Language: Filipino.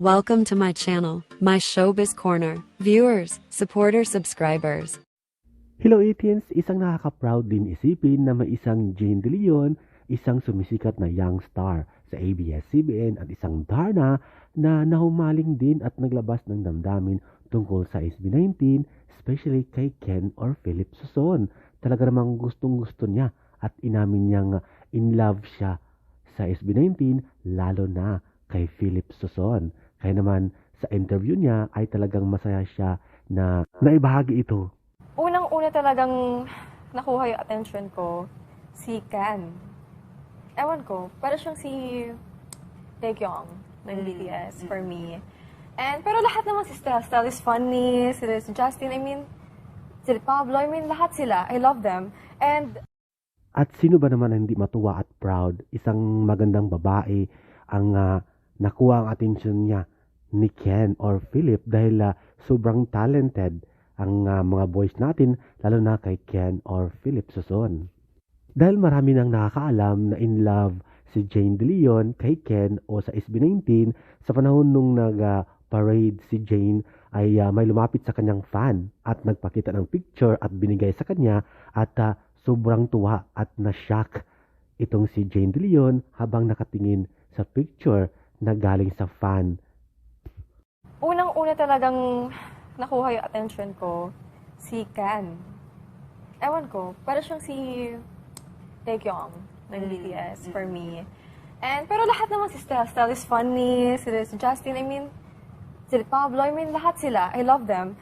Welcome to my channel, my Showbiz Corner. Viewers, supporters, subscribers. Hello Etiens, isang nakaka-proud din isipin na may isang Jane De Leon, isang sumisikat na young star sa ABS-CBN at isang Darna na nahumaling din at naglabas ng damdamin tungkol sa SB19, especially kay Ken or Philip Suzon. Talaga namang gustong-gusto niya at inamin niyang in love siya sa SB19, lalo na kay Philip Suzon. Kaya naman sa interview niya ay talagang masaya siya na naibahagi ito. Unang-una talagang nakuha yung attention ko, si Ken. Ewan ko, para siyang si Taecyeong ng BTS for me. Pero lahat naman si Stell is funny, si Justin, si Pablo, lahat sila. I love them. At sino ba naman hindi matuwa at proud? Isang magandang babae ang nakuha ang atensyon niya ni Ken or Philip dahil sobrang talented ang mga boys natin, lalo na kay Ken or Philip Suzon. Dahil marami nang nakakaalam na in love si Jane De Leon kay Ken o sa SB19, sa panahon nung nag-parade si Jane ay may lumapit sa kanyang fan at nagpakita ng picture at binigay sa kanya at sobrang tuwa at na-shock itong si Jane De Leon habang nakatingin sa picture na galing sa fan. Unang-una talagang nakuha yung attention ko, si Ken. Ewan ko, para siyang si Taecyeong ng BTS for me. Pero lahat naman si Stell is funny, si Justin, si Pablo, lahat sila. I love them.